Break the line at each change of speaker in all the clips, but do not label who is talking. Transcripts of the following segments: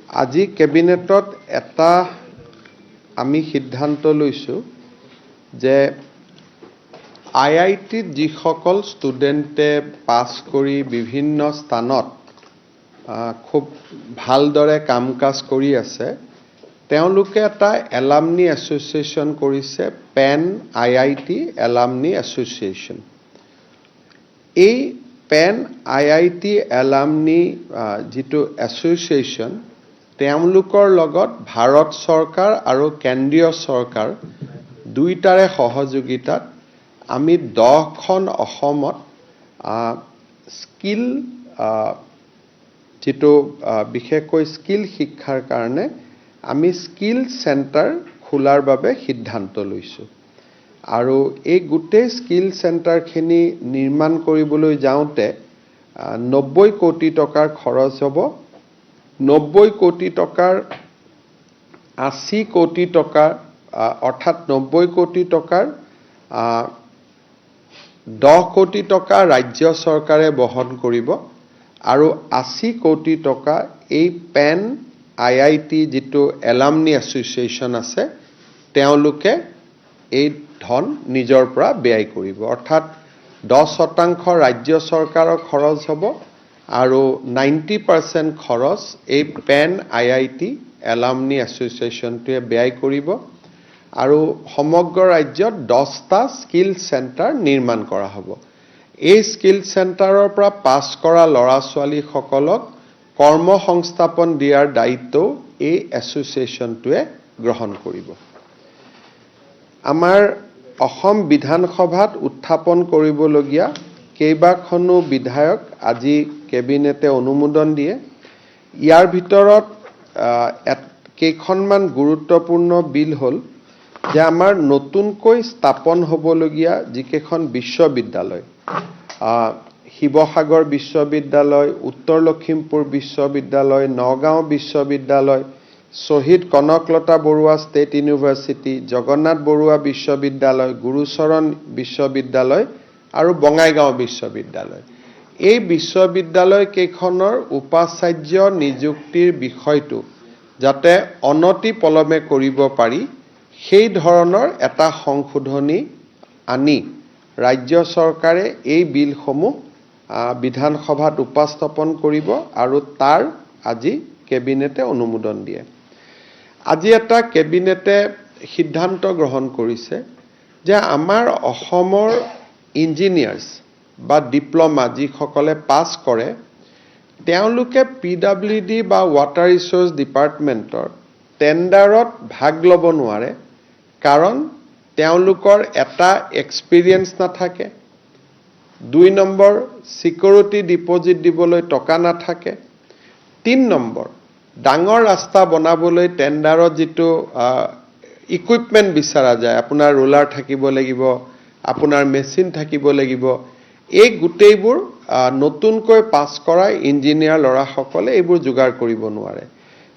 আজি কেবিনেটত এটা আমি সিদ্ধান্ত লৈছো যে আইআইটিত যিসকল ষ্টুডেণ্টে পাছ কৰি বিভিন্ন স্থানত খুব ভালদৰে কাম কাজ কৰি আছে তেওঁলোকে এটা এলামনি এছ'চিয়েশ্যন কৰিছে পেন আইআইটি এলামনি এছ'চিয়েশ্যন। এই পেন আইআইটি এলামনি যিটো এছ'চিয়েশ্যন তেওঁলোকৰ লগত ভাৰত চৰকাৰ আৰু কেন্দ্ৰীয় চৰকাৰ দুইটাৰে সহযোগিতাত আমি 10খন অসমত স্কিল যেটো বিশেষকৈ স্কিল শিক্ষাৰ কাৰণে আমি স্কিল চেণ্টাৰ খোলাৰ বাবে সিদ্ধান্ত লৈছো আৰু এই গোটেই স্কিল চেণ্টাৰখিনি নিৰ্মাণ কৰিবলৈ যাওঁতে 90 কোটি টকাৰ খৰচ হ'ব। 90 কোটি টকাৰ 80 কোটি টকা অৰ্থাৎ 90 কোটি টকাৰ 10 কোটি টকা ৰাজ্য চৰকাৰে বহন কৰিব আৰু 80 কোটি টকা এই পেন আইআইটি যেটো এলামনি এছ'চিয়েশ্যন আছে তেওঁলোকে এই ধন নিজৰ পৰা ব্যয় কৰিব। অৰ্থাৎ 10% ৰাজ্য চৰকাৰৰ খৰচ হ'ব আৰু 90% খৰচ এই পেন আইআইটি এলামনি এছ'চিয়েশ্যনটোৱে ব্যয় কৰিব আৰু সমগ্ৰ ৰাজ্যত 10টা স্কিল চেণ্টাৰ নিৰ্মাণ কৰা হ'ব। এই স্কিল চেণ্টাৰৰ পৰা পাছ কৰা ল'ৰা ছোৱালীসকলক কৰ্মসংস্থাপন দিয়াৰ দায়িত্ব এই এছ'চিয়েশ্যনটোৱে গ্ৰহণ কৰিব। আমাৰ অসম বিধানসভাত উত্থাপন কৰিবলগীয়া কেইবাখনো বিধায়ক আজি কেবিনেটে অনুমোদন দিয়ে। ইয়াৰ ভিতৰত কেইখনমান গুৰুত্বপূৰ্ণ বিল হ'ল যে আমাৰ নতুনকৈ স্থাপন হ'বলগীয়া যিকেইখন বিশ্ববিদ্যালয় শিৱসাগৰ বিশ্ববিদ্যালয়, উত্তৰ লখিমপুৰ বিশ্ববিদ্যালয়, নগাঁও বিশ্ববিদ্যালয়, শ্বহীদ কনকলতা বৰুৱা ষ্টেট ইউনিভাৰ্চিটি, জগন্নাথ বৰুৱা বিশ্ববিদ্যালয়, গুৰুচৰণ বিশ্ববিদ্যালয় আৰু বঙাইগাঁও বিশ্ববিদ্যালয়। এই বিশ্ববিদ্যালয় কেইখনৰ উপাচাৰ্য নিযুক্তিৰ বিষয়টো যাতে অনতি পলমে কৰিব পাৰি সেই ধৰণৰ এটা সংশোধনী আনি ৰাজ্য চৰকাৰে এই বিলসমূহ বিধানসভাত উপস্থাপন কৰিব আৰু তাৰ আজি কেবিনেটে অনুমোদন দিয়ে। আজি এটা কেবিনেটে সিদ্ধান্ত গ্ৰহণ কৰিছে যে আমাৰ অসমৰ ইঞ্জিনিয়াৰ্ছ বা ডিপ্ল'মা যিসকলে পাছ কৰে তেওঁলোকে PWD বা ৱাটাৰ ৰিচোৰ্চ ডিপাৰ্টমেণ্টৰ টেণ্ডাৰত ভাগ ল'ব নোৱাৰে কাৰণ তেওঁলোকৰ এটা এক্সপিৰিয়েঞ্চ নাথাকে, 2 নম্বৰ সিকিউৰিটি ডিপজিট দিবলৈ টকা নাথাকে, 3 নম্বৰ ডাঙৰ ৰাস্তা বনাবলৈ টেণ্ডাৰত যেটো ইকুইপমেন্ট বিচাৰা যায়, আপোনাৰ ৰোলাৰ থাকিব লাগিব, আপোনাৰ মেচিন থাকিব লাগিব, এই গোটেইবোৰ নতুনকৈ পাছ কৰা ইঞ্জিনিয়াৰ ল'ৰাসকলে এইবোৰ যোগাৰ কৰিব নোৱাৰে।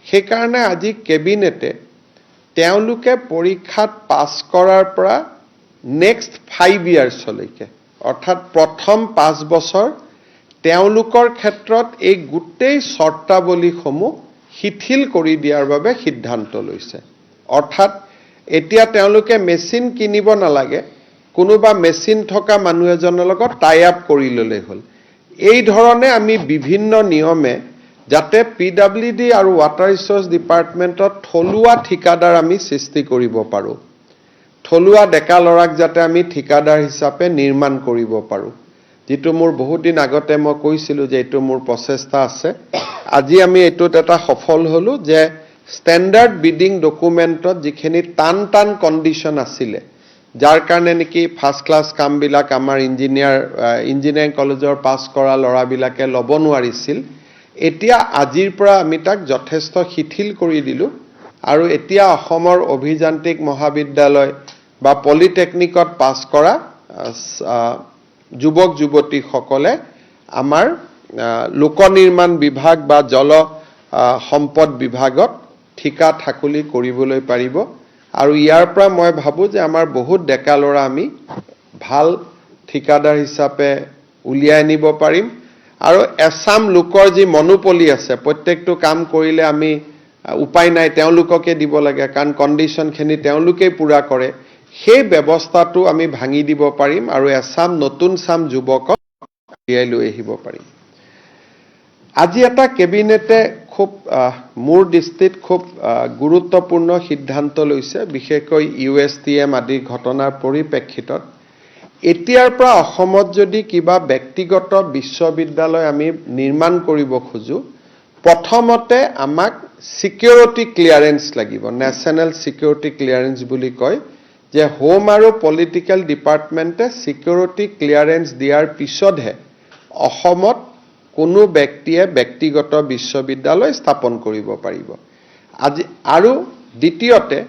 সেই কাৰণে আজি কেবিনেটে তেওঁলোকে পৰীক্ষাত পাছ কৰাৰ পৰা নেক্সট 5 ইয়াৰ্ছলৈকে অৰ্থাৎ প্ৰথম 5 বছৰ তেওঁলোকৰ ক্ষেত্ৰত এই গোটেই চৰ্তাৱলীসমূহ শিথিল কৰি দিয়াৰ বাবে সিদ্ধান্ত লৈছে। অৰ্থাৎ এতিয়া তেওঁলোকে মেচিন কিনিব নালাগে, কোনোবা মেচিন থকা মানুহ এজনৰ লগত টাই আপ কৰি ল'লে হ'ল। এই ধৰণে আমি বিভিন্ন নিয়মে যাতে PWD আৰু ৱাটাৰ ৰিচোৰ্চ ডিপাৰ্টমেণ্টত থলুৱা ঠিকাদাৰ আমি সৃষ্টি কৰিব পাৰোঁ, থলুৱা ডেকা ল'ৰাক যাতে আমি ঠিকাদাৰ হিচাপে নিৰ্মাণ কৰিব পাৰোঁ, যেটো মোৰ বহুত দিন আগতে মই কৈছিলোঁ যে এইটো মোৰ প্ৰচেষ্টা আছে। আজি আমি এইটোত এটা সফল হ'লো যে ষ্টেণ্ডাৰ্ড বিডিং ডকুমেণ্টত যিখিনি টান কণ্ডিশ্যন আছিলে যাৰ কাৰণে নেকি ফাৰ্ষ্ট ক্লাছ কামবিলাক আমাৰ ইঞ্জিনিয়াৰিং কলেজৰ পাছ কৰা ল'ৰাবিলাকে ল'ব নোৱাৰিছিল, এতিয়া আজিৰ পৰা আমি তাক যথেষ্ট শিথিল কৰি দিলোঁ আৰু এতিয়া অসমৰ অভিযান্ত্ৰিক মহাবিদ্যালয় বা পলিটেকনিকত পাছ কৰা যুৱক যুৱতীসকলে আমাৰ লোক নিৰ্মাণ বিভাগ বা জল সম্পদ বিভাগত ঠিকা ঠাকুলি কৰিবলৈ পাৰিব আৰু ইয়াৰ পৰা মই ভাবো যে আমাৰ বহুত ডেকা ল'ৰা আমি ভাল ঠিকাদাৰ হিচাপে উলিয়াই নিব পাৰিম আৰু এছাম লোকৰ যি মনোপলি আছে, প্ৰত্যেকটো কাম কৰিলে আমি উপায় নাই তেওঁলোককে দিব লাগে কাৰণ কণ্ডিশ্যনখিনি তেওঁলোকেই পূৰা কৰে সেই ব্যৱস্থাটো আমি ভাঙি দিব পাৰিম আৰু এছাম নতুন চাম যুৱকক উলিয়াই লৈ আহিব পাৰিম আজি এটা কেবিনেটে খুব মোৰ দৃষ্টিত খুব গুৰুত্বপূৰ্ণ সিদ্ধান্ত লৈছে বিশেষকৈ USTM আদিৰ ঘটনাৰ পৰিপ্ৰেক্ষিতত এতিয়াৰ পৰা অসমত যদি কিবা ব্যক্তিগত বিশ্ববিদ্যালয় আমি নিৰ্মাণ কৰিব খোজো প্ৰথমতে আমাক সিকিউৰিটি ক্লিয়াৰেন্স লাগিব নেশ্যনেল সিকিউৰিটি ক্লিয়াৰেন্স বুলি কয় যে হোম আৰু পলিটিক্যাল ডিপাৰ্টমেণ্টে সিকিউৰিটি ক্লিয়াৰেন্স দিয়াৰ পিছতহে অসমত কোনো ব্যক্তিয়ে ব্যক্তিগত বিশ্ববিদ্যালয় স্থাপন কৰিব পাৰিব আজি আৰু দ্বিতীয়তে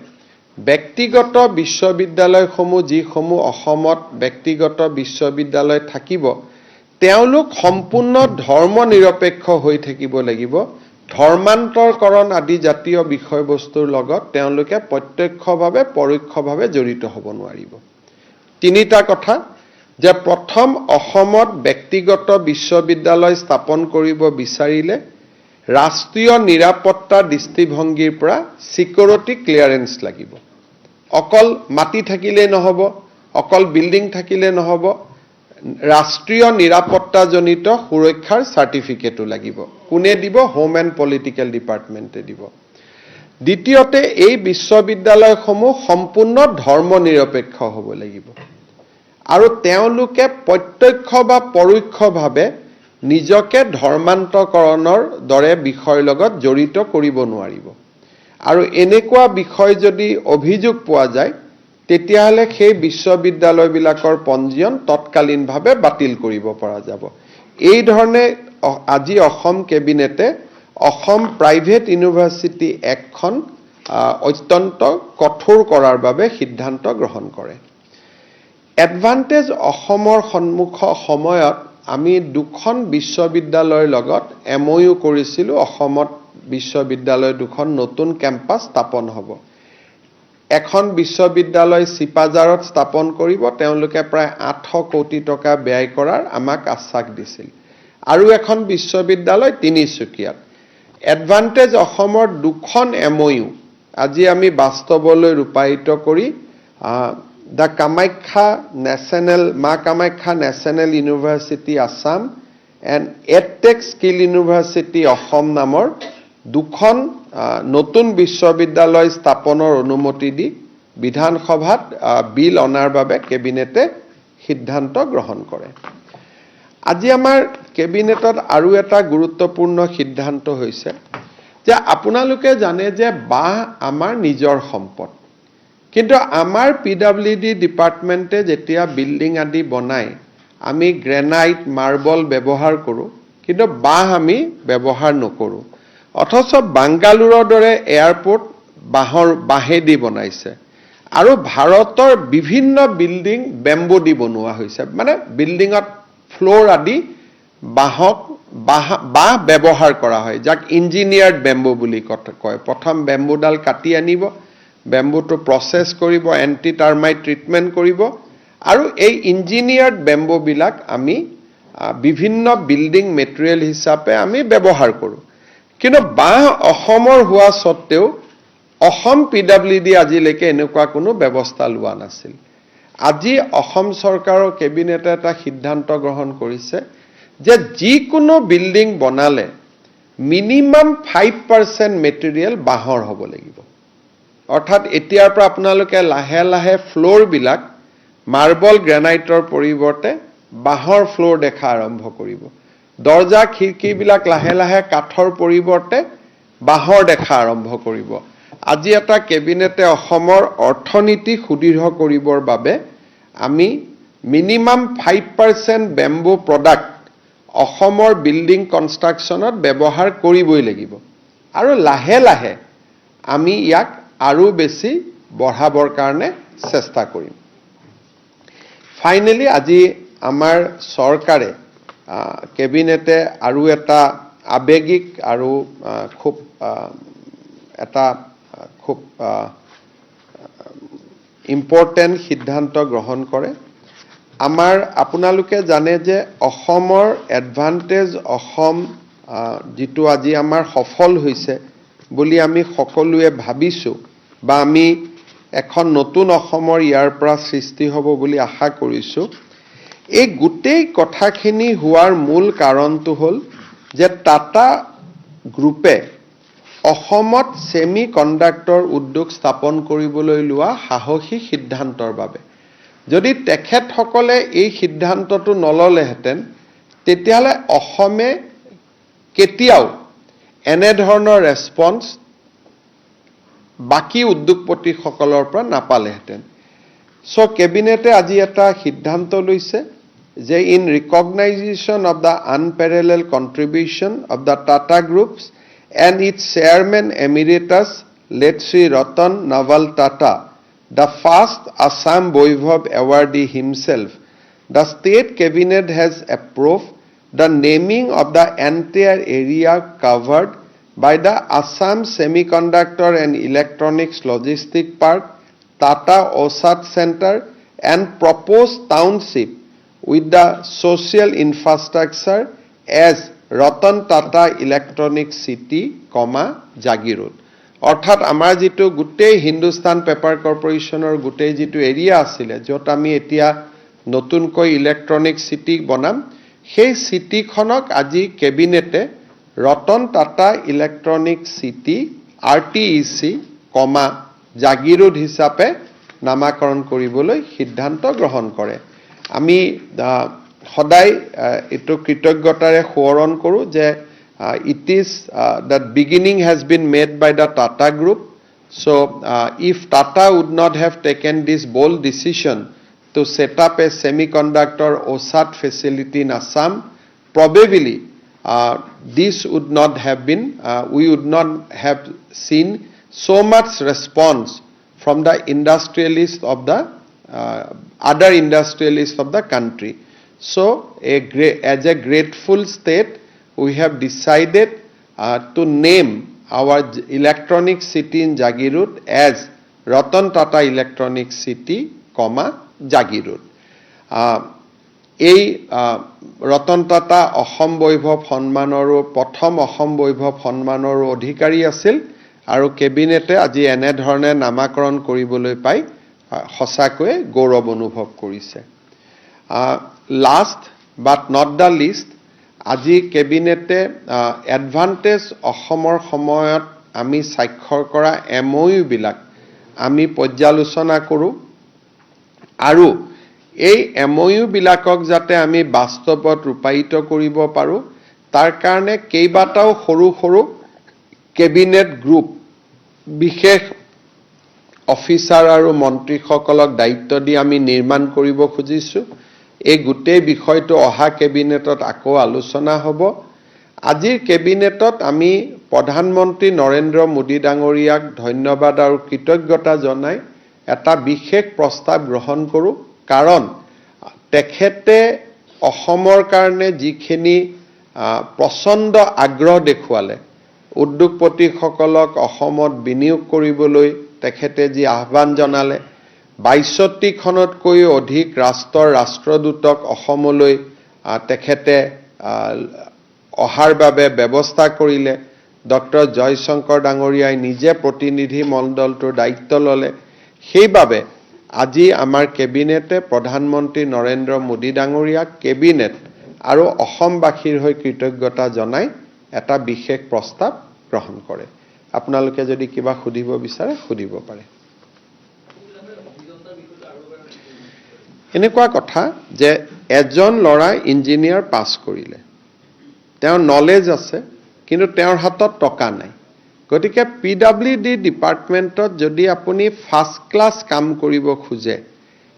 ব্যক্তিগত বিশ্ববিদ্যালয়সমূহ যিসমূহ অসমত ব্যক্তিগত বিশ্ববিদ্যালয় থাকিব তেওঁলোক সম্পূৰ্ণ ধৰ্ম নিৰপেক্ষ হৈ থাকিব লাগিব ধৰ্মান্তৰকৰণ আদি জাতীয় বিষয়বস্তুৰ লগত তেওঁলোকে প্ৰত্যক্ষভাৱে পৰোক্ষভাৱে জড়িত হ'ব নোৱাৰিব তিনিটা কথা যে প্ৰথম অসমত ব্যক্তিগত বিশ্ববিদ্যালয় স্থাপন কৰিব বিচাৰিলে ৰাষ্ট্ৰীয় নিৰাপত্তা দৃষ্টিভংগীৰ পৰা সিকিউৰিটি ক্লিয়াৰেন্স লাগিব অকল মাটি থাকিলে নহব অকল বিল্ডিং থাকিলে নহব ৰাষ্ট্ৰীয় নিৰাপত্তাজনিত সুৰক্ষাৰ সাৰ্টিফিকেটো লাগিব কোনে দিব হোম এণ্ড পলিটিক্যাল ডিপাৰ্টমেণ্টে দিব দ্বিতীয়তে এই বিশ্ববিদ্যালয়সমূহ সম্পূৰ্ণ ধৰ্ম নিৰপেক্ষ হ'ব লাগিব আৰু তেওঁলোকে প্ৰত্যক্ষ বা পৰোক্ষভাৱে নিজকে ধৰ্মান্তৰকৰণৰ দৰে বিষয়ৰ লগত জড়িত কৰিব নোৱাৰিব আৰু এনেকুৱা বিষয় যদি অভিযোগ পোৱা যায় তেতিয়াহলে সেই বিশ্ববিদ্যালয়বিলাকৰ পঞ্জীয়ন তৎকালীনভাৱে বাতিল কৰিব পৰা যাব এই ধৰণে আজি অসম কেবিনেটে অসম প্ৰাইভেট ইউনিভাৰ্চিটি এক্টখন অত্যন্ত কঠোৰ কৰাৰ বাবে সিদ্ধান্ত গ্ৰহণ কৰে এডভান্টেজ অসমৰ সন্মুখ সময়ত আমি দুখন বিশ্ববিদ্যালয়ৰ লগত MOU কৰিছিলো অসমত বিশ্ববিদ্যালয় দুখন নতুন কেম্পাছ স্থাপন হ'ব এখন বিশ্ববিদ্যালয় চিপাঝাৰত স্থাপন কৰিব তেওঁলোকে প্ৰায় 800 কোটি টকা ব্যয় কৰাৰ আমাক আশ্বাস দিছিল আৰু এখন বিশ্ববিদ্যালয় তিনিচুকীয়াত এডভান্টেজ অসমৰ দুখন MOU আজি আমি বাস্তৱলৈ ৰূপায়িত কৰি The Kamakhya National Ma Kamakhya National University Assam and EdTech Skill University Assam নামৰ দুখন নতুন বিশ্ববিদ্যালয় স্থাপনৰ অনুমতি দি বিধানসভাত বিল অনাৰ বাবে কেবিনেটে সিদ্ধান্ত গ্ৰহণ কৰে আজি আমাৰ কেবিনেটত আৰু এটা গুৰুত্বপূৰ্ণ সিদ্ধান্ত হৈছে যে আপোনালোকে জানে যে বাঁহ আমাৰ নিজৰ সম্পদ কিন্তু আমাৰ PWD ডিপাৰ্টমেণ্টে যেতিয়া বিল্ডিং আদি বনাই আমি গ্ৰেনাইট মাৰ্বল ব্যৱহাৰ কৰো কিন্তু বাঁহ আমি ব্যৱহাৰ নকৰো অথচ বাংগালুৰৰ দৰে এয়াৰপোৰ্ট বাঁহেদি বনাইছে আৰু ভাৰতৰ বিভিন্ন বিল্ডিং বেম্বো দি বনোৱা হৈছে মানে বিল্ডিঙত ফ্লোৰ আদি বাঁহ ব্যৱহাৰ কৰা হয় যাক ইঞ্জিনিয়াৰ্ড বেম্বো বুলি কয় প্ৰথম বেম্বোডাল কাটি আনিব বেম্বোটো প্ৰসেস কৰিব এন্টি টাৰ্মাইট ট্ৰিটমেন্ট কৰিব আৰু এই ইঞ্জিনিয়াৰ্ড বেম্বো বিলাক আমি বিভিন্ন বিল্ডিং মেটেৰিয়েল হিচাপে আমি ব্যৱহাৰ কৰো কিন্তু বাঁহ অসমৰ হোৱা সত্ত্বেও অসম PWD আজিলৈকে এনেকুৱা কোনো ব্যৱস্থা লোৱা নাছিল আজি অসম চৰকাৰৰ কেবিনেটে এটা সিদ্ধান্ত গ্ৰহণ কৰিছে যে যিকোনো বিল্ডিং বনালে মিনিমাম 5% মেটেৰিয়েল বাঁহৰ হ'ব লাগিব অৰ্থাৎ এতিয়াৰ পৰা আপোনালোকে লাহে লাহে ফ্লোৰ বিলাক মাৰ্বল গ্ৰেনাইটৰ পৰিৱৰ্তে বাঁহৰ ফ্লোৰ দেখা আৰম্ভ কৰিব দৰ্জা খিৰকি বিলাক লাহে লাহে কাঠৰ পৰিৱৰ্তে বাঁহৰ দেখা আৰম্ভ কৰিব আজি এটা কেবিনেটে অসমৰ অৰ্থনীতি সুদৃঢ় কৰিবৰ বাবে আমি মিনিমাম 5% বেম্বো প্ৰডাক্ট অসমৰ বিল্ডিং কনষ্ট্ৰাকচনত ব্যৱহাৰ কৰিবই লাগিব আৰু লাহে লাহে আমি ইয়াক আৰু বেছি বঢ়াবৰ কাৰণে চেষ্টা কৰিম ফাইনালি আজি আমাৰ চৰকাৰে কেবিনেটে আৰু এটা আবেগিক আৰু খুব ইম্পৰ্টেন্ট সিদ্ধান্ত গ্ৰহণ কৰে আমাৰ আপোনালোকে জানে যে অসমৰ এডভান্টেজ অসম যেটো আজি আমাৰ সফল হৈছে বুলি আমি সকলোৱে ভাবিছোঁ বা আমি এখন নতুন অসমৰ ইয়াৰ পৰা সৃষ্টি হ'ব বুলি আশা কৰিছোঁ। এই গোটেই কথাখিনি হোৱাৰ মূল কাৰণটো হ'ল যে টাটা গ্ৰুপে অসমত ছেমি কণ্ডাক্টৰ উদ্যোগ স্থাপন কৰিবলৈ লোৱা সাহসী সিদ্ধান্তৰ বাবে। যদি তেখেতসকলে এই সিদ্ধান্তটো নললেহেঁতেন তেতিয়াহ'লে অসমে কেতিয়াও এনেধৰণৰ ৰেছপন্স বাকী উদ্যোগপতিসকলৰ পৰা নাপালেহেঁতেন। চ' কেবিনেটে আজি এটা সিদ্ধান্ত লৈছে যে in recognition of the unparalleled contribution of the Tata গ্ৰুপছ and its chairman emeritus late Sri Ratan Naval Tata, the first Assam Vaibhav awardee himself, the state cabinet has approved the naming of the entire area covered by the Assam Semiconductor and Electronics Logistic Park, Tata OSAT Center and proposed township with the social infrastructure as Ratan Tata electronic city, Jagiroad. অৰ্থাৎ আমাৰ যিটো গোটেই Hindustan paper কৰ্পোৰেশ্যনৰ গোটেই যিটো area আছিলে, য'ত আমি এতিয়া নতুনকৈ ইলেক্ট্ৰনিক চিটি বনাম, সেই চিটিখনক আজি কেবিনেটে Ratan Tata electronic city RTEC, Jagiroad হিচাপে নামাকৰণ কৰিবলৈ সিদ্ধান্ত গ্ৰহণ কৰে। আমি সদায় এইটো কৃতজ্ঞতাৰে সোঁৱৰণ কৰোঁ যে it is that beginning has been made by the Tata Group. So if Tata would not have taken this bold decision to set up a semiconductor OSAT facility in Assam, probably this would not have been, we would not have seen so much response from the industrialists of the other industrialists of the country. So, as a grateful state, we have decided to name our electronic city in Jagirud as Ratan Tata Electronic City, Jagirud. এই ৰতন টাটা অসম বৈভৱ সন্মানৰো প্ৰথম অসম বৈভৱ সন্মানৰ অধিকাৰী আছিল আৰু কেবিনেটে আজি এনেধৰণে নামাকৰণ কৰিবলৈ পাই সঁচাকৈয়ে গৌৰৱ অনুভৱ কৰিছে। Last but not the least, আজি কেবিনেটে এডভান্টেজ অসমৰ সময়ত আমি স্বাক্ষৰ কৰা MOU বিলাক আমি পৰ্যালোচনা কৰোঁ আৰু এই MOU বিলাকক যাতে আমি বাস্তৱত ৰূপায়িত কৰিব পাৰোঁ তাৰ কাৰণে কেইবাটাও সৰু সৰু কেবিনেট গ্ৰুপ বিশেষ অফিচাৰ আৰু মন্ত্ৰীসকলক দায়িত্ব দি আমি নিৰ্মাণ কৰিব খুজিছোঁ। এই গোটেই বিষয়টো অহা কেবিনেটত আকৌ আলোচনা হ'ব। আজিৰ কেবিনেটত আমি প্ৰধানমন্ত্ৰী নৰেন্দ্ৰ মোদী ডাঙৰীয়াক ধন্যবাদ আৰু কৃতজ্ঞতা জনাই এটা বিশেষ প্ৰস্তাৱ গ্ৰহণ কৰোঁ, কাৰণ তেখেতে অসমৰ কাৰণে যিখিনি প্ৰচণ্ড আগ্ৰহ দেখুৱালে, উদ্যোগপতিসকলক অসমত বিনিয়োগ কৰিবলৈ তেখেতে যি আহ্বান জনালে, ৬২খনতকৈও অধিক ৰাষ্ট্ৰৰ ৰাষ্ট্ৰদূতক অসমলৈ তেখেতে অহাৰ বাবে ব্যৱস্থা কৰিলে, ডক্টৰ জয়শংকৰ ডাঙৰীয়াই নিজে প্ৰতিনিধি মণ্ডলটোৰ দায়িত্ব ল'লে। সেইবাবে আজি আমাৰ কেবিনেটে প্ৰধানমন্ত্ৰী নৰেন্দ্ৰ মোদী ডাঙৰীয়াক কেবিনেট আৰু অসমবাসীৰ হৈ কৃতজ্ঞতা জনাই এটা বিশেষ প্ৰস্তাৱ গ্ৰহণ কৰে। আপোনালোকে যদি কিবা সুধিব বিচাৰে সুধিব পাৰে। এনেকুৱা কথা যে এজন ল'ৰা ইঞ্জিনিয়াৰ পাছ কৰিলে, তেওঁৰ নলেজ আছে কিন্তু তেওঁৰ হাতত টকা নাই। গতিকে PWD ডিপাৰ্টমেণ্টত যদি আপুনি ফাৰ্ষ্ট ক্লাছ কাম কৰিব খোজে,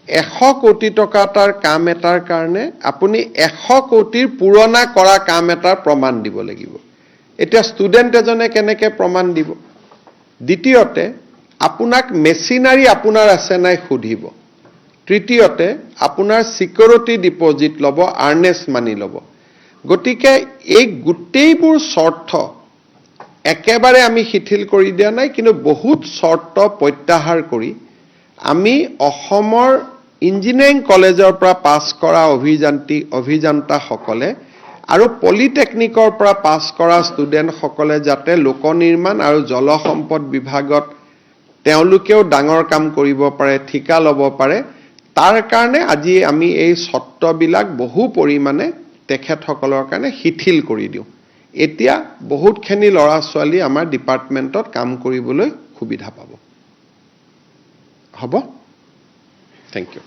100 কোটি টকা তাৰ কাম এটাৰ কাৰণে আপুনি 100 কোটিৰ পুৰণা কৰা কাম এটাৰ প্ৰমাণ দিব লাগিব। এতিয়া ষ্টুডেণ্ট এজনে কেনেকৈ প্ৰমাণ দিব? দ্বিতীয়তে আপোনাক মেচিনাৰী আপোনাৰ আছে নাই সুধিব। তৃতীয়তে আপোনাৰ সিকিউৰিটি ডিপজিট ল'ব, আৰ্নেষ্ট মানি ল'ব। গতিকে এই গোটেইবোৰ চৰ্ত একেবাৰে আমি শিথিল কৰি দিয়া নাই, কিন্তু বহুত চৰ্ত প্ৰত্যাহাৰ কৰি আমি অসমৰ ইঞ্জিনিয়াৰিং কলেজৰ পৰা পাছ কৰা অভিযন্তাসকলে আৰু পলিটেকনিকৰ পৰা পাছ কৰা ষ্টুডেণ্টসকলে যাতে লোক নিৰ্মাণ আৰু জলসম্পদ বিভাগত তেওঁলোকেও ডাঙৰ কাম কৰিব পাৰে, ঠিকা ল'ব পাৰে, তাৰ কাৰণে আজি আমি এই চৰ্তবিলাক বহু পৰিমাণে তেখেতসকলৰ কাৰণে শিথিল কৰি দিওঁ। এতিয়া বহুতখিনি ল'ৰা ছোৱালী আমাৰ ডিপাৰ্টমেণ্টত কাম কৰিবলৈ সুবিধা পাব। হ'ব? Thank U.